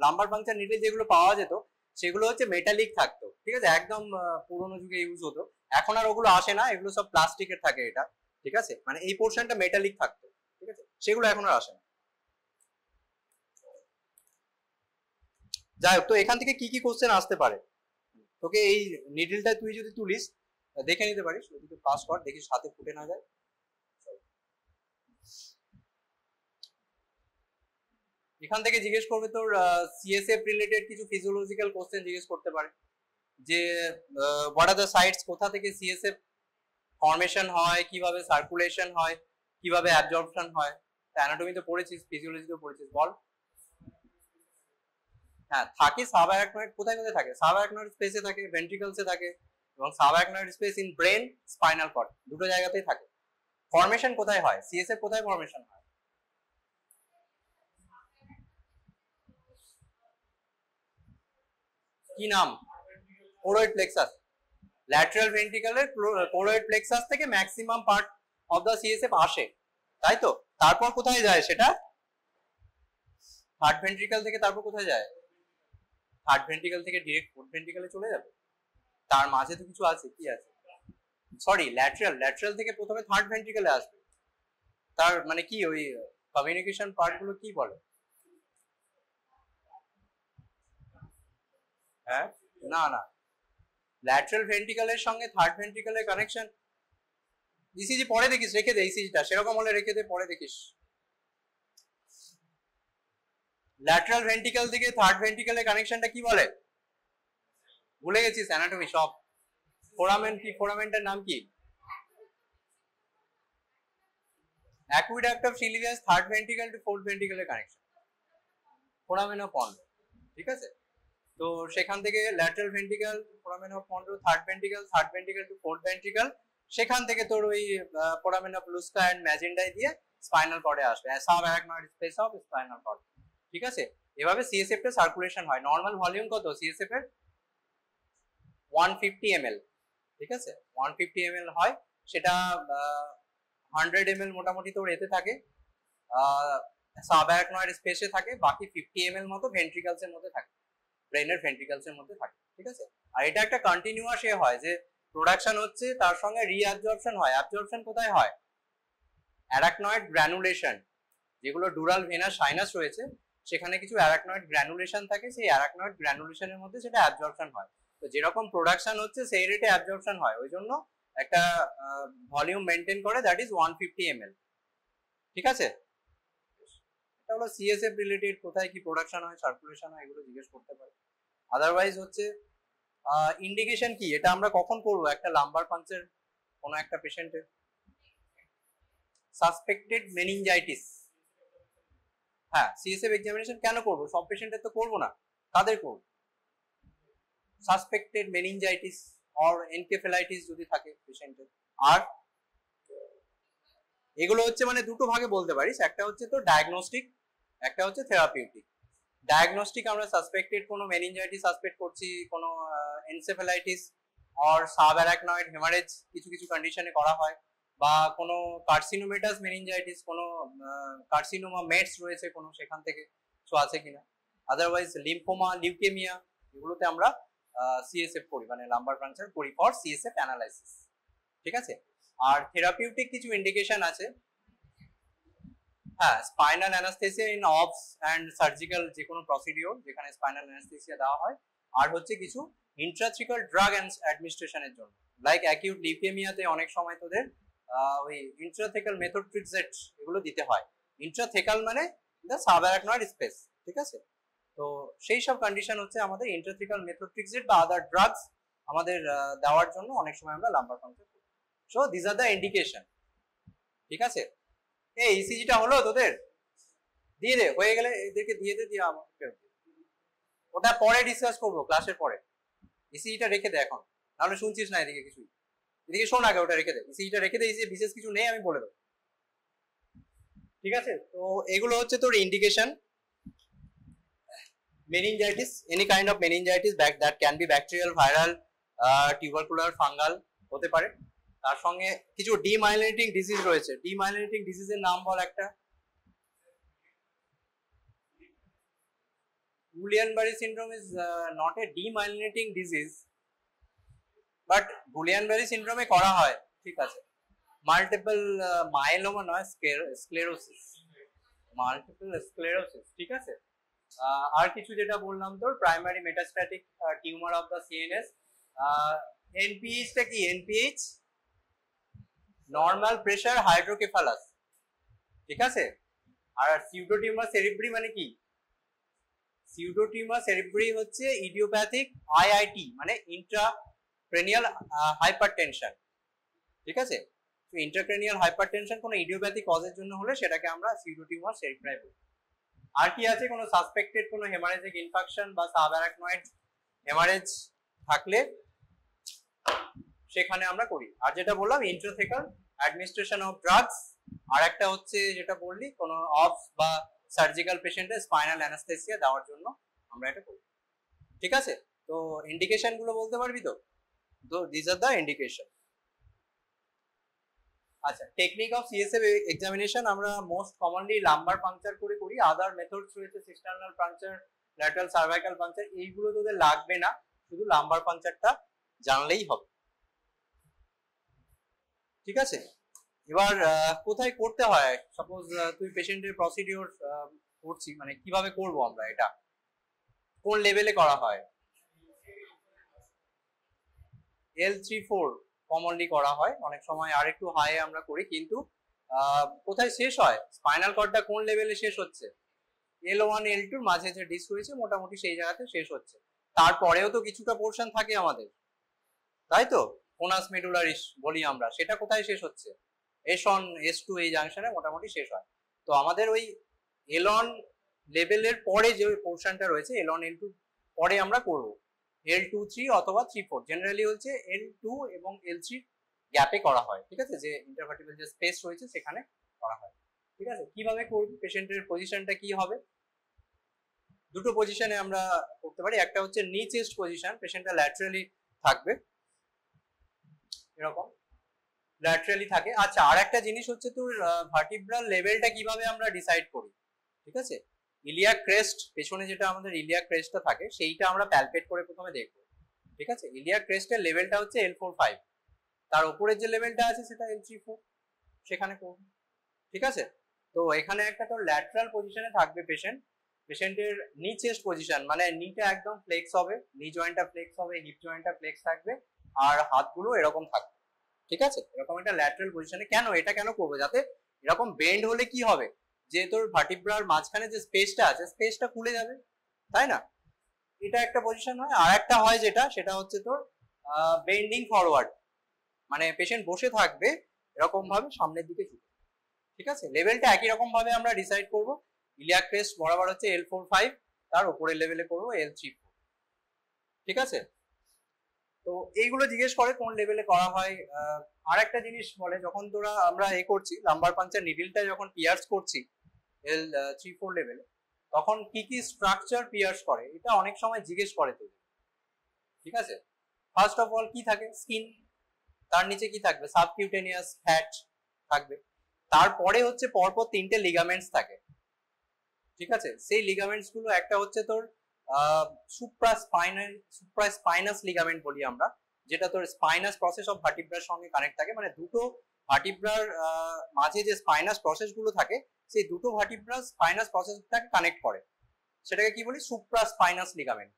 লাম্বার পাংচার নিডল যেগুলো পাওয়া যেত, সেগুলো হচ্ছে মেটালিক থাকতো, ঠিক আছে, একদম পুরোনো যুগে ইউজ হতো। এখন আর ওগুলো আসে না, এগুলো সব প্লাস্টিকের থাকে এটা, ঠিক আছে, মানে এই পোর্শনটা মেটালিক থাকতো, ঠিক আছে, সেগুলো এখন আর আসে না। যাই হোক, তো এখান থেকে কি কি কোশ্চেন আসতে পারে, তোকে এই নিডলটা তুই যদি তুলিস দেখে নিতে পারিস, ওদিকে পাস কর, দেখিস হাতে ফুটে না যায়। এখান থেকে জিজ্ঞেস করবে তোর সিএসএফ রিলেটেড কিছু ফিজিওলজিক্যাল কোশ্চেন জিজ্ঞেস করতে পারে, যে হোয়াট আর দ্য সাইটস, কোথা থেকে সিএসএফ ফর্মেশন হয়, কিভাবে সার্কুলেশন হয়, কিভাবে অ্যাবজর্পশন হয়। অ্যানাটমি তো পড়েছিস, ফিজিওলজি তো পড়েছিস, বল। হ্যাঁ থাকে, সাবঅ্যারাকনয়েড কোথায় কোথায় থাকে, সাবঅ্যারাকনয়েড স্পেসে থাকে, ভেন্ট্রিকলসে থাকে, এবং subarachnoid space in brain, spinal cord, দুটো জায়গাতেই থাকে। ফর্মেশন কোথায় হয়, সিএসএফ কোথায় ফর্মেশন হয়? কি নাম? Choroid plexus. ল্যাটারাল ভেন্ট্রিকলের কোরোয়েড প্লেক্সাস থেকে maximum part of the CSF আসে, তাই তো। তারপর কোথায় যায় সেটা? থার্ড ভেন্ট্রিকল থেকে তারপর কোথায় যায়? থার্ড ভেন্ট্রিকল থেকে ডিরেক্ট ফোর্থ ভেন্ট্রিকলে চলে যাবে? তার মাঝে তো কিছু আছে, কি আছে? সরি, ল্যাটারাল, ল্যাটারাল থেকে প্রথমে থার্ড ভেন্ট্রিকলে আসবে। তার মানে কি, ওই কমিউনিকেশন পার্ট গুলো কি বলে? হ্যাঁ, না না, ল্যাটারাল ভেন্ট্রিকলের সঙ্গে থার্ড ভেন্ট্রিকলের কানেকশন ইসিজি পরে দেখিস, রেখে দে ইসিজিটা, সেরকম হলে রেখে দে, পরে দেখিস। ল্যাটারাল ভেন্ট্রিকল থেকে থার্ড ভেন্ট্রিকলের কানেকশনটা কি বলে? ভুলে গেছিস অ্যানাটমি সব। ফোরামেন কি, ফোরামেনটার নাম কি? aqueduct of Sylvius third ventricle to fourth ভেন্ট্রিকলের কানেকশন, ফোরামেন অফ পন্ড, ঠিক আছে। তো সেখান থেকে lateral ventricle, foramen of pond, third ventricle to fourth ventricle, সেখান থেকে তোর ওই foramen of Luschka and Magendie দিয়ে স্পাইনাল কর্ডে আসবে, subarachnoid space of spinal cord, ঠিক আছে। এভাবে সিএসএফ টা সার্কুলেশন হয়। নর্মাল ভলিউম কত সিএসএফ এর? 150 ml, ঠিক আছে, 150 ml হয়। সেটা 100 ml মোটামুটি তোর এতে থাকে, সাবঅ্যারাকনয়েড স্পেসে থাকে, বাকি 50 ml মতো ভেন্ট্রিকলস এর মধ্যে থাকে, ব্রেনের ভেন্ট্রিকলস এর মধ্যে থাকে, ঠিক আছে। আর এটা একটা কন্টিনিউয়াস এ হয়, যে প্রোডাকশন হচ্ছে তার সঙ্গে রিঅ্যাবজর্পশন হয়। অ্যাবজর্পশন কোথায় হয়? অ্যারাকনয়েড গ্র্যানুলেশন, যেগুলো ডুরাল ভেনাস সাইনাস রয়েছে, সেখানে কিছু অ্যারাকনয়েড গ্র্যানুলেশন থাকে, সেই অ্যারাকনয়েড গ্র্যানুলেশনের মধ্যে সেটা অ্যাবজর্পশন হয়। তো যেরকম প্রোডাকশন হচ্ছে সেই রেটে অ্যাবজর্পশন হয়, ওই জন্য একটা ভলিউম মেনটেন করে, দ্যাট ইজ 150 ml, ঠিক আছে। এটা হলো সিএসএফ রিলেটেড, কোথায় কি প্রোডাকশন হয়, সার্কুলেশন হয়, এগুলো জিজ্ঞেস করতে পারে। আদারওয়াইজ হচ্ছে ইন্ডিকেশন কি, এটা আমরা কখন করবো একটা লাম্বার পাংচার কোনো একটা পেশেন্টের? সাসপেক্টেড মেনিনজাইটিস, হ্যাঁ সিএসএফ এক্সামিনেশন কেন করবো, সব পেশেন্টের তো করবো না, কাদের করবো? সাসপেক্টেড মেনিনজাইটিস অর এনকেফেলাইটিস যদি থাকে পেশেন্টের। আর এগুলো হচ্ছে মানে দুটো ভাগে বলতে পারিস, একটা হচ্ছে তো ডায়াগনস্টিক, একটা হচ্ছে থেরাপিউটিক। ডায়াগনস্টিক আমরা সাসপেক্টেড কোনো মেনিনজাইটিস সাসপেক্ট করছি, কোনো এনসেফেলাইটিস অর সাবঅ্যারাকনয়েড হেমারেজ কিছু কিছু কন্ডিশনে করা হয়, বা কোনো কার্সিনোমেটাস মেনিনজাইটিস, কোনো কার্সিনোমা মেটস রয়েছে কোনো, সেখান থেকে কিছু আছে কিনা। আদারওয়াইজ লিম্ফোমা, লিউকেমিয়া, এগুলোতে আমরা সিএসএফ করি, মানে লাম্বার পাংচার করি ফর সিএসএফ অ্যানালাইসিস, ঠিক আছে। আর থেরাপিউটিক কিছু ইন্ডিকেশন আছে, হ্যাঁ spinal anaesthesia in ops and surgical যে কোনো প্রসিডিওর যেখানে স্পাইনাল অ্যানাস্থেসিয়া দেওয়া হয়। আর হচ্ছে কিছু ইন্ট্রাথিক্যাল ড্রাগ অ্যাডমিনিস্ট্রেশনের জন্য, লাইক অ্যাকিউট লিউকেমিয়াতে অনেক সময় তোদের ওই ইন্ট্রাথেকাল মেথোট্রেক্সেট এগুলো দিতে হয়। ইন্ট্রাথেকাল মানে দ্য সাবঅ্যারাকনয়েড স্পেস, ঠিক আছে। তো সেই সব কন্ডিশন হচ্ছে আমাদের ইন্ট্রাথিকাল মেথোট্রেক্সেট বা আদার ড্রাগস আমাদের দেওয়ার জন্য অনেক সময় আমরা লাম্বার পাংচার করি। So this are the indication. ঠিক আছে, এই ইসিজিটা হলো তোদের, দিয়ে দে, হয়ে গেলে এদেরকে দিয়ে দে, দিয়ে আমাকে ওটা পরে ডিসকাস করবো ক্লাসের পরে। ইসিজিটা রেখে দে এখন, নাহলে শুনছিস না এদিকে কিছুই। এদিকে শোন আগে, ওটা রেখে দে, ইসিজিটা রেখে দে, ইসি বিশেষ কিছু নেই আমি বলে দেবো। ঠিক আছে, তো এগুলো হচ্ছে তোর indication. meningitis, any kind of meningitis that can be bacterial, viral, tubercular, fungal হতে পারে। তার সঙ্গে কিছু ডিমাইলিনেটিং ডিজিজ রয়েছে। ডিমাইলিনেটিং ডিজিজের নাম বল একটা। Guillain-Barré syndrome is not a demyelinating disease, but Guillain-Barré syndrome করা হয়, ঠিক আছে। মাল্টিপল মাইলোমা নয়, স্ক্লেরোসিস, মাল্টিপল স্ক্লেরোসিস, ঠিক আছে। আর কিছু যেটা বললাম তোর primary metastatic tumour of the CNS. এনপিএইচটা কি? এনপিএইচ নর্মাল প্রেসার হাইড্রোকেফালাস, ঠিক আছে। আর সিউডোটিউমার সেরিব্রি মানে কি? সিউডোটিউমার সেরিব্রি হচ্ছে ইডিওপ্যাথিক আইআইটি, মানে ইন্ট্রাক্রেনিয়াল হাইপারটেনশন, ঠিক আছে। তো ইন্ট্রাক্রেনিয়াল হাইপারটেনশন কোনো ইডিওপ্যাথিক কজের জন্য হলে সেটাকে আমরা সিউডোটিউমার সেরিব্রাই বলি। আর কি আছে? কোনো সাসপেক্টেড কোনো হেমারেজিক ইনফেকশন বা সাবঅ্যারাকনয়েড হেমারেজ থাকলে সেখানে আমরা করি। আর যেটা বললাম ইন্ট্রাথেকাল অ্যাডমিনিস্ট্রেশন অফ ড্রাগস, আর একটা হচ্ছে যেটা বললি কোনো অফ বা সার্জিক্যাল পেশেন্টের স্পাইনাল অ্যানাস্থেসিয়া দেওয়ার জন্য আমরা এটা করি, ঠিক আছে। তো ইন্ডিকেশন গুলো বলতে পারবি তো? তো দিস আর দ্য ইন্ডিকেশন। আচ্ছা, টেকনিক অফ সিএসএফ এক্সামিনেশন আমরা মোস্ট কমনলি লাম্বার পাংচার করে করি। আদার মেথডস রয়েছে সিস্টার্নাল পাংচার, ল্যাটারাল সার্ভাইকাল পাংচার, এইগুলো তোদের লাগবে না, শুধু লাম্বার পাংচারটা জানলেই হবে, ঠিক আছে। এবার কোথায় করতে হয়? সাপোজ তুই পেশেন্টের প্রসিডিওর করছি, মানে কিভাবে করব আমরা এটা, কোন লেভেলে করা হয়? L3-4 কমনলি করা হয়, অনেক সময় আর একটু হাই আমরা করি, কিন্তু কোথায় শেষ হয়? স্পাইনাল কর্ডটা কোন লেভেলে শেষ হচ্ছে? L1 L2 এর মাঝে যে ডিস্ক রয়েছে মোটামুটি সেই জায়গাতে শেষ হচ্ছে। তারপরেও তো কিছুটা পোরশন থাকে আমাদের, তাই তো, কোনাস মেডুলারিস বলি আমরা, সেটা কোথায় শেষ হচ্ছে? S1 S2 এই জাংশনে মোটামুটি শেষ হয়। তো আমাদের ওই L1 লেভেলের পরে যে পোরশনটা রয়েছে L1 L2 পরে আমরা করব L2 3 অথবা 3-4, জেনারেলি হচ্ছে L2 এবং L3 গ্যাপে করা হয়, ঠিক আছে, যে ইন্টারভার্টিবল যে স্পেস রয়েছে সেখানে করা হয়, ঠিক আছে। কিভাবে করব? পেশেন্টের পজিশনটা কি হবে? দুটো পজিশনে আমরা করতে পারি। একটা হচ্ছে নি চেস্ট পজিশন, পেশেন্টটা ল্যাটারালি থাকবে, এরকম ল্যাটারালি থাকে। আচ্ছা, আর একটা জিনিস হচ্ছে তোর ভার্টিব্রাল লেভেলটা কিভাবে আমরা ডিসাইড করি, ঠিক আছে। ইলিয়াক ক্রেস্ট, পেছনে যেটা আমাদের ইলিয়াক ক্রেস্টটা থাকে সেইটা আমরা প্যালপেট করে প্রথমে দেখব, ঠিক আছে। ইলিয়াক ক্রেস্টের লেভেলটা হচ্ছে L4-5, তার উপরের যে লেভেলটা আছে সেটা L3-4, সেখানে করব, ঠিক আছে। তো এখানে একটা তোর ল্যাটারাল পজিশনে থাকবে পেশেন্টের নি চেস্ট পজিশন, মানে নিটা একদম ফ্লেক্স হবে, নি জয়েন্টটা ফ্লেক্স হবে, হিপ জয়েন্টটা ফ্লেক্স থাকবে, আর হাতগুলো এরকম থাকবে, ঠিক আছে। এরকম একটা ল্যাটারাল পজিশনে। কেন এটা কেন করবো? যাতে এরকম বেন্ড হলে কি হবে, যে তোর ভার্টিব্রার মাঝখানে যে স্পেসটা আছে স্পেসটা খুলে যাবে, তাই না। এটা একটা পজিশন হয়। আর একটা হয় যেটা, সেটা হচ্ছে তোর বেন্ডিং ফরওয়ার্ড, মানে পেশেন্ট বসে থাকবে এরকম ভাবে সামনের দিকে ঝুঁকে, ঠিক আছে। লেভেলটা একই রকম ভাবে আমরা ডিসাইড করব। ইলিয়াক ক্রেস্ট বরাবর হচ্ছে L4-5, তার উপরের লেভেলে করব L3-4, ঠিক আছে। তো এইগুলো জিজ্ঞেস করে কোন লেভেলে করা হয়। আর একটা জিনিস বলে, যখন তোরা আমরা করছি লাম্বার পাংচার নিডলটা যখন পিয়ার্স করছি L3-4 লেভেলে, তখন কি কি স্ট্রাকচার পিয়ার্স করে এটা অনেক সময় জিজ্ঞেস করে তো, ঠিক আছে। ফার্স্ট অফ অল কি থাকে? স্কিন, তার নিচে কি থাকবে? সাবকিউটেনিয়াস ফ্যাট থাকবে, তারপরে হচ্ছে পরপর 3টে লিগামেন্টস থাকে, ঠিক আছে। সেই লিগামেন্টস গুলো একটা হচ্ছে তোর সুপ্রাস্পাইনাস লিগামেন্ট বলি আমরা, যেটা তোর স্পাইনাস প্রসেস অফ ভার্টিব্রার সঙ্গে কানেক্ট থাকে, মানে দুটো ভার্টিব্রার মাঝে যে স্পাইনাস প্রসেস গুলো থাকে সেই দুটো ভার্টিব্রার স্পাইনাস প্রসেসটাকে কানেক্ট করে, সেটাকে কি বলি? সুপ্রাস্পাইনাস লিগামেন্ট,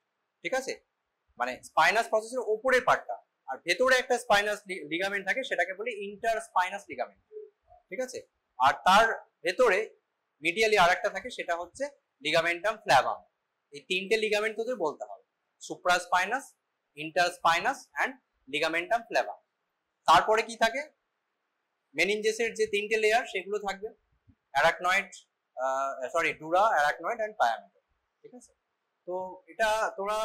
ঠিক আছে। মানে স্পাইনাস প্রসেসের উপরের পার্টটা, আর ভেতরে একটা স্পাইনাস লিগামেন্ট থাকে সেটাকে বলি ইন্টার স্পাইনাস লিগামেন্ট, ঠিক আছে। আর তার ভেতরে মিডিয়ালি আরেকটা থাকে সেটা হচ্ছে লিগামেন্টাম ফ্ল্যাভাম, এই তিনটে লিগামেন্ট তোদের বলতে হবে, সুপ্রাস্পাইনাস, ইন্টারস্পাইনাস অ্যান্ড লিগামেন্টাম ফ্লেভা। তারপরে কি থাকে, মেনিনজেসের যে তিনটে লেয়ার সেগুলো থাকবে, অ্যারাকনয়েড, ডুরা, অ্যারাকনয়েড অ্যান্ড পায়ামেটার। ঠিক আছে, তো এটা তোরা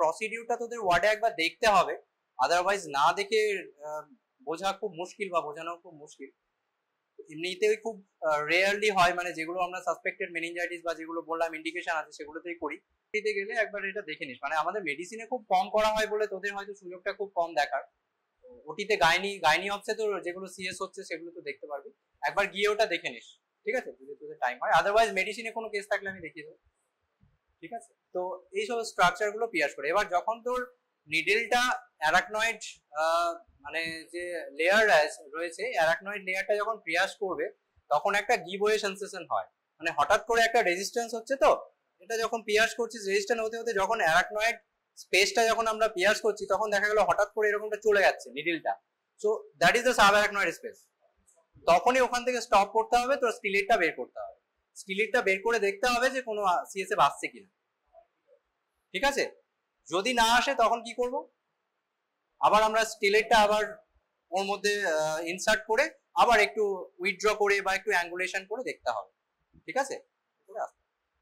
প্রসিডিউরটা তোদের ওয়ার্ডে একবার দেখতে হবে, আদারওয়াইজ না দেখে বোঝা খুব মুশকিল বা বোঝানো খুব মুশকিল। এমনিতেই খুব রেয়ারলি হয়, মানে যেগুলো আমরা সাসপেক্টেড মেনিনজাইটিস বা যেগুলো বললাম ইন্ডিকেশন আছে সেগুলোতেই করি। দিতে গেলে একবার এটা দেখে নিস, মানে আমাদের মেডিসিনে খুব কম করা হয় বলে তোদের হয়তো সুযোগটা খুব কম দেখার। ওটিতে গাইনি অপশে তো যেগুলো সিএস হচ্ছে সেগুলো তো দেখতে পারবি, একবার গিয়ে ওটা দেখে নিস। ঠিক আছে, যদি তোদের টাইম হয়, আদারওয়াইজ মেডিসিনে কোনো কেস থাকলে আমি দেখিয়ে দেবো। ঠিক আছে, তো এইসব স্ট্রাকচার গুলো পিয়াস করে। এবার যখন তোর নিডেলটা অ্যারাকনয়েড মানে যে লেয়ার রয়েছে, অ্যারাকনয়েড লেয়ারটা যখন পিয়াস করবে তখন একটা গিভওয়ে সেন্সেশন হয়, মানে হঠাৎ করে একটা রেজিস্ট্যান্স হচ্ছে, তো এটা যখন পিয়াস করছিস রেজিস্ট্যান্স হতে হতে যখন অ্যারাকনয়েড স্পেসটা যখন আমরা পিয়াস করছি তখন দেখা গেল হঠাৎ করে এরকমটা চলে যাচ্ছে নিডেলটা, so that is the subarachnoid space. তখনই ওখান থেকে স্টপ করতে হবে, তো স্টিলেটটা বের করতে হবে, স্টিলেটটা বের করে দেখতে হবে যে কোনো সিএসএফ আসছে কিনা। ঠিক আছে, যদি না আসে তখন কি করব, আবার আমরা স্টিলেটটা আবার ওর মধ্যে ইনসার্ট করে আবার একটু উইথড্র করে বা একটু অ্যাঙ্গুলেশন করে দেখতে হবে। ঠিক আছে,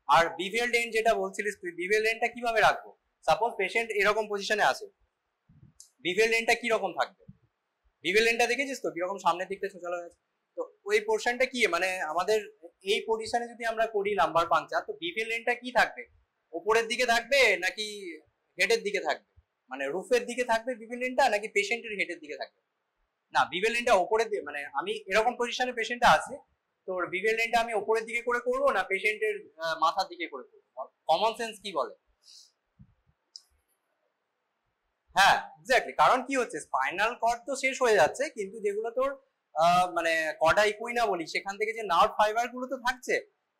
আর বিভেল এন্ড যেটা বলছিলিস তুই, বিভেল এন্ডটা কিভাবে রাখবো? সাপোজ পেশেন্ট এরকম পজিশনে আছে, বিভেল এন্ডটা কি রকম থাকবে? বিভেল এন্ডটা দেখেছিস তো কিরকম সামনের দিকটা চলে গেছে, তো ওই পোর্শনটা কি, মানে আমাদের এই পজিশনে যদি আমরা করি লাম্বার পাংচার, তো বিভেল এন্ডটা কি থাকবে, উপরের দিকে থাকবে নাকি হেডের দিকে থাকবে, মানে রুফের দিকে থাকবে বিভেল এন্ডটা নাকি পেশেন্টের হেডের দিকে থাকবে? না, বিভেল এন্ডটা উপরের দিকে, মানে আমি এরকম পজিশনে পেশেন্টটা আছে, তোর বিভেল এন্ডটা আমি উপরের দিকে করে করবো না পেশেন্টের মাথার দিকে করে করবো? কমন সেন্স কি বলে? হ্যাঁ এক্স্যাক্টলি, কারণ কি হচ্ছে, স্পাইনাল কর্ড তো শেষ হয়ে যাচ্ছে, কিন্তু যেগুলো তোর মানে কর্ডা ইকুইনা বলি, সেখান থেকে যে নার্ভ ফাইবার গুলো তো থাকছে,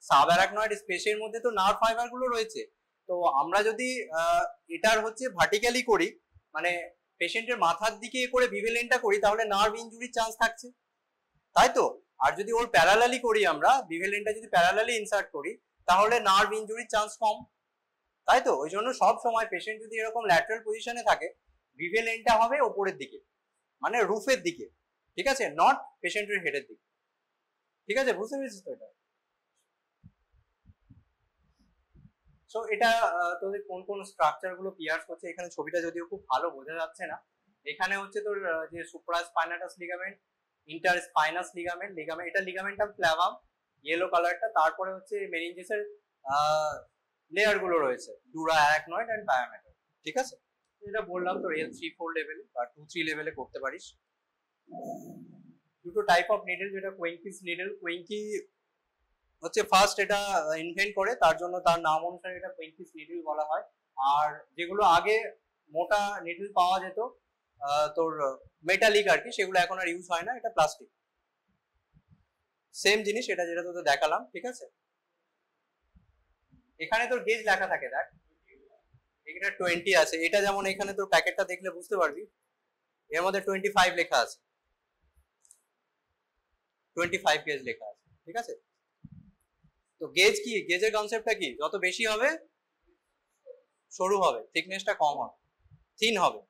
সাব অ্যারাকনয়েড স্পেসের মধ্যে তো নার্ভ ফাইবার গুলো রয়েছে। তো আমরা যদি এটার হচ্ছে ভার্টিক্যালি করি, মানে পেশেন্টের মাথার দিকে করে বিভেলেনটা করি, তাহলে নার্ভ ইনজুরির চান্স থাকছে, তাই তো? আর যদি ওর প্যারালালি করি, আমরা বিভেলেনটা যদি প্যারালালি ইনসার্ট করি, তাহলে নার্ভ ইনজুরির চান্স কম, তাই তো? ওই জন্য সব সময় পেশেন্ট যদি এরকম ল্যাটারাল পজিশনে থাকে, বিভেল এন্ডটা হবে ওপরের দিকে, মানে রুফের দিকে। ঠিক আছে, নট পেশেন্টের হেডের দিকে। ঠিক আছে, বুঝতে পেরেছিস তো এটা? সো এটা তোদের কোন কোন স্ট্রাকচার গুলো পিয়ার্স করছে, এখানে ছবিটা যদিও খুব ভালো বোঝা যাচ্ছে না, এখানে হচ্ছে তোর যে সুপ্রাস্পাইনাটাস লিগামেন্ট, ইন্টারস্পাইনাস লিগামেন্ট, এটা লিগামেন্টাম ফ্ল্যাভাম ইয়েলো কালারটা, তারপরে হচ্ছে মেনিনজেসের লেয়ার গুলো রয়েছে, ডুরা, অ্যারাকনয়েড এন্ড পায়ামেটার। ঠিক আছে, যেটা বললাম তোর L3-4 লেভেলে বা 2-3 লেভেলে করতে পারিস। দুটো টাইপ অফ নিডল, যেটা কোয়েঙ্কিস নিডল, কোয়েঙ্কি হচ্ছে ফার্স্ট এটা ইনভেন্ট করে, তার জন্য তার নাম অনুসারে এটা কোয়েঙ্কিস নিডল বলা হয়। আর যেগুলো আগে মোটা নিডল পাওয়া যেত তোর মেটালিক আর কি, সেগুলো এখন আর ইউজ হয় না, এটা প্লাস্টিক। সেম জিনিস এটা, যেটা তোদের দেখালাম। ঠিক আছে, এখানে তোর গেজ লেখা থাকে, দেখ এখানে 20 আছে, এটা যেমন এখানে তোর প্যাকেটটা দেখলে বুঝতে পারবি, এর মধ্যে 25 লেখা আছে, 25 গেজ লেখা আছে। ঠিক আছে, তো গেজ কি, গেজের কনসেপ্টটা কি, যত বেশি হবে সরু হবে, থিকনেসটা কম হবে, থিন হবে।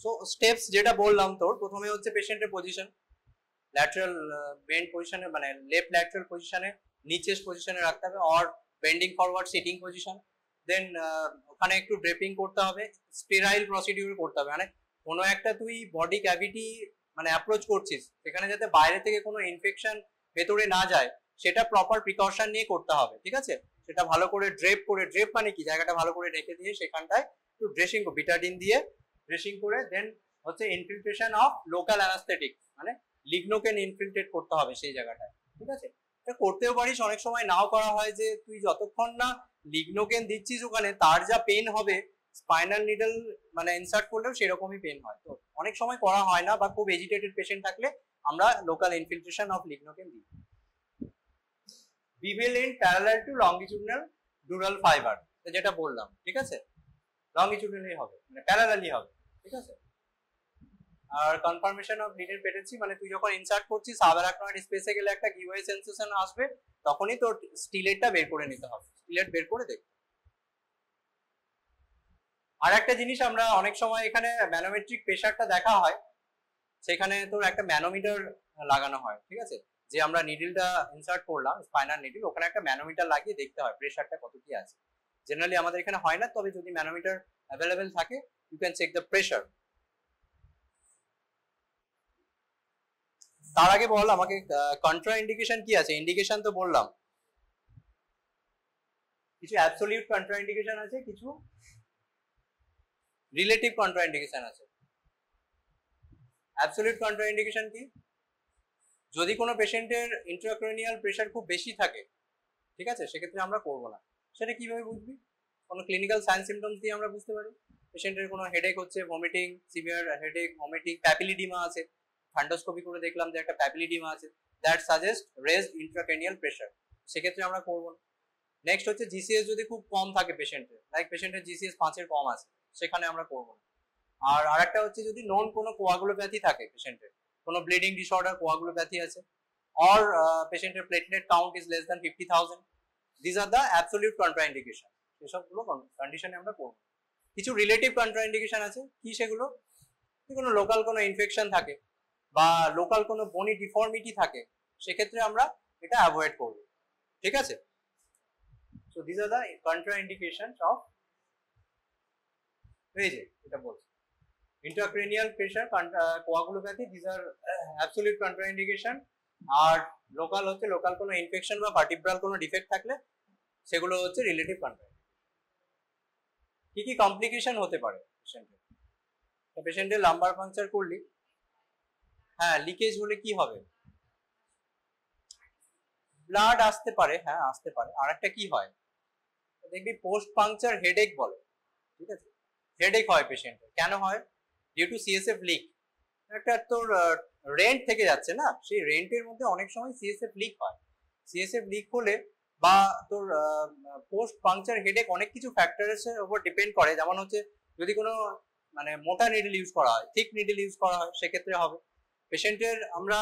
সো স্টেপস যেটা বললাম তোর, প্রথমে হচ্ছে পেশেন্টের পজিশন, ল্যাটারাল বেন্ড পজিশনে, মানে লেফট ল্যাটারাল পজিশনে নিচের পজিশনে রাখতে হবে, or bending forward sitting position. Then ওখানে একটু ড্রেপিং করতে হবে, স্টেরাইল প্রসিডিউর করতে হবে, মানে কোনো একটা তুই বডি ক্যাভিটি মানে অ্যাপ্রোচ করছিস, সেখানে যাতে বাইরে থেকে কোনো ইনফেকশন ভেতরে না যায়, সেটা প্রপার প্রিকশন নিয়ে করতে হবে। ঠিক আছে, সেটা ভালো করে ড্রেপ মানে কি, জায়গাটা ভালো করে রেখে দিয়ে সেখানটায় একটু ড্রেসিং, বিটাডিন দিয়ে ড্রেসিং করে, দেন হচ্ছে ইনফিল্ট্রেশন অফ লোকাল অ্যানাস্থেটিক, মানে লিগনোকেন ইনফিল্ট্রেট করতে হবে সেই জায়গাটায়। ঠিক আছে, এটা করতেও পারিস, অনেক সময় নাও করা হয়, যে তুই যতক্ষণ না লিগনোকেন দিচ্ছিস ওখানে, তার যা পেন হবে স্পাইনাল নিডল মানে ইনসার্ট করলেও সেরকমই পেন হয়, তো অনেক সময় করা হয় না, বা খুব এজিটেটেড পেশেন্ট থাকলে আমরা লোকাল ইনফিল্ট্রেশন অফ লিগনোকেন দিই। Bevel and parallel to longitudinal dural fibre, যেটা বললাম। ঠিক আছে, লঙ্গিটিউডনালি হবে, মানে প্যারালালি হবে। ঠিক আছে, আর কনফার্মেশন অফ লিডের পেটেন্সি মানে তুই যখন ইনসার্ট করছিস সাবআরাকনয়েড স্পেসে গেলে একটা গিভওয়ে সেন্সেশন আসবে, তখনই তোর স্টিলেটটা বের করে নিতে হবে, স্টিলেট বের করে দেখ। আর একটা জিনিস আমরা অনেক সময় এখানে ম্যানোমেট্রিক প্রেসারটা দেখা হয়, সেখানে তোর একটা ম্যানোমিটার লাগানো হয়, ঠিক আছে, যে আমরা নিডলটা ইনসার্ট করলাম স্পাইনাল নিডল, ওখানে একটা ম্যানোমিটার লাগিয়ে দেখতে হয় প্রেসারটা কত কি আছে। জেনারেলি আমাদের এখানে হয় না, তবে যদি ম্যানোমিটার অ্যাভেলেবেল থাকে you can check the pressure. তার আগে বল আমাকে কন্ট্রা ইন্ডিকেশন কি আছে? ইন্ডিকেশন তো বললাম, কিছু অ্যাবসলিউট কন্ট্রা ইন্ডিকেশন আছে, কিছু রিলেটিভ কন্ট্রা ইন্ডিকেশন আছে। অ্যাবসলিউট কন্ট্রা ইন্ডিকেশন কি? যদি কোনো পেশেন্টের ইন্ট্রাক্রেনিয়াল প্রেসার খুব বেশি থাকে, ঠিক আছে, সেক্ষেত্রে আমরা করবো না। সেটা কিভাবে বুঝবি? কোনো ক্লিনিক্যাল সাইন সিমটমস দিয়ে আমরা বুঝতে পারি। পেশেন্টের কোনো হেডেক হচ্ছে, ভমিটিং, সিভিয়ার হেডেক, ভমিটিং, প্যাপিলিডিমা আছে, ফান্ডোস্কোপি করে দেখলাম যে একটা প্যাপিলিডিমা আছে, that suggest raised intracranial pressure, সেক্ষেত্রে আমরা করবো না। নেক্সট হচ্ছে জিসিএস যদি খুব কম থাকে পেশেন্টের, লাইক পেশেন্টের জিসিএস 5-এর কম আছে, সেখানে আমরা করবো না। আর আরেকটা হচ্ছে যদি নন কোনো কোয়াগুলোপ্যাথি থাকে পেশেন্টের, কোনো ব্লিডিং ডিসঅর্ডার কোয়াগুলোপ্যাথি আছে, or পেশেন্টের platelet count is less than 50,000, this are the absolute contraindication. সেসবগুলো কন্ডিশনে আমরা করব। কিছু রিলেটিভ কন্ট্রাইন্ডিকেশন আছে, কি সেগুলো? কোনো লোকাল কোনো ইনফেকশন থাকে বা লোকাল কোনো বনি ডিফর্মিটি থাকে, সেক্ষেত্রে আমরা এটা অ্যাভয়েড করব, ঠিক আছে। So this are the contraindications of, এই যে এটা বলছি, intracranial pressure, coagulopathy, these are absolute contraindication। আর লোকাল হচ্ছে লোকাল কোনো ইনফেকশন বা ভার্টিব্রাল কোনো ডিফেক্ট থাকলে সেগুলো হচ্ছে রিলেটিভ কন্ট্রাইন্ডিকেশন। কি কি কমপ্লিকেশন হতে পারে পেশেন্টের? পেশেন্টের লাম্বার পাংচার করলি, হ্যাঁ লিকেজ হলে কি হবে? ব্লাড আসতে পারে, হ্যাঁ আসতে পারে। আর একটা কি হয় দেখবি, পোস্ট পাংচার হেডেক বলে, ঠিক আছে, হেডেক হয় পেশেন্টের। কেন হয়? Due to CSF leak. একটা তোর রেন্ট থেকে যাচ্ছে না, সেই রেন্টের মধ্যে অনেক সময় সিএসএফ লিক হয়। সিএসএফ লিক হলে বা তোর পোস্ট পাংচার হেডেক অনেক কিছু ফ্যাক্টরস এর উপর ডিপেন্ড করে, যেমন হচ্ছে যদি কোনো মানে মোটা নিডল ইউজ করা হয়, থিক নিডল ইউজ করা হয়, সেক্ষেত্রে হবে। পেশেন্টের আমরা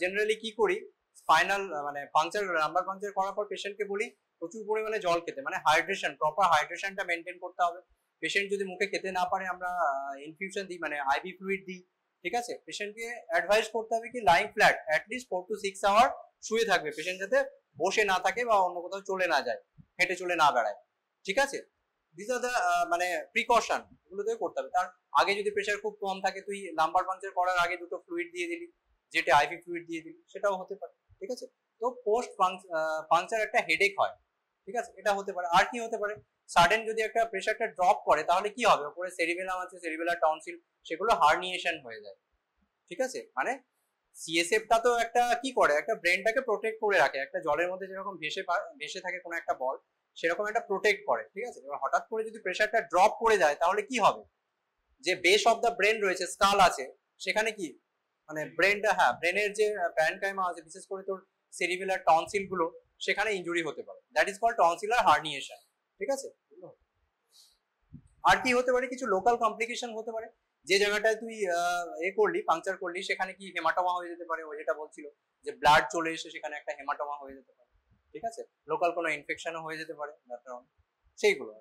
জেনারেলি কি করি, স্পাইনাল মানে পাংচার, লাম্বার পাংচার করার পর পেশেন্টকে বলি প্রচুর পরিমাণে জল খেতে, মানে হাইড্রেশন, প্রপার হাইড্রেশনটা মেনটেন করতে হবে। পেশেন্ট যদি মুখে খেতে না পারে আমরা ইনফিউশন দিই, মানে আইভি ফ্লুইড দিই, ঠিক আছে। পেশেন্টকে অ্যাডভাইস করতে হবে কি lying flat at least 4 to 6 hour শুয়ে থাকবে, পেশেন্ট যাতে বসে না থাকে বা অন্য কোথাও চলে না যায়, হেঁটে চলে না বেড়ায়, ঠিক আছে। দিস আর দ্য মানে প্রিকশন, এগুলো তো করতে হবে। তার আগে যদি প্রেশার খুব কম থাকে, তুই লাম্বার পাংচার করার আগে দুটো ফ্লুইড দিয়ে দিলি, যেটা আইভি ফ্লুইড দিয়ে দিলি, সেটাও হতে পারে, ঠিক আছে। তো পোস্ট পাংচার একটা হেডেক হয়, ঠিক আছে, এটা হতে পারে। আর কি হতে পারে, সাডেন যদি একটা প্রেশারটা ড্রপ করে তাহলে কি হবে, উপরে সেরিবেলাম আছে, সেরিবেলার টনসিল, সেগুলো হার্নিয়েশন হয়ে যায়, ঠিক আছে। মানে সিএসএফটা তো একটা কি করে, একটা ব্রেনটাকে প্রোটেক্ট করে রাখে, একটা জলের মধ্যে যেরকম ভেসে থাকে কোনো একটা বল, সেরকম একটা প্রোটেক্ট করে, ঠিক আছে। এবার হঠাৎ করে যদি প্রেশারটা ড্রপ করে যায় তাহলে কি হবে, যে বেস অফ দা ব্রেন রয়েছে, স্কাল আছে, সেখানে কি মানে ব্রেনটা, হ্যাঁ ব্রেনের যে প্যারেনকাইমা আছে, বিশেষ করে তোর সেরিবেলার টনসিল গুলো, সেখানে ইনজুরি হতে পারে, that is called tonsillar herniation, ঠিক আছে। আর কি হতে পারে, কিছু লোকাল কমপ্লিকেশন হতে পারে, যে জায়গাটায় তুই করলি পাংচার করলি সেখানে কি হেমাটোমা হয়ে যেতে পারে, ও যেটা বলছিল যে ব্লাড চলে এসে সেখানে একটা হেমাটোমা হয়ে যেতে পারে, ঠিক আছে। লোকাল কোনো ইনফেকশনও হয়ে যেতে পারে, সেইগুলো।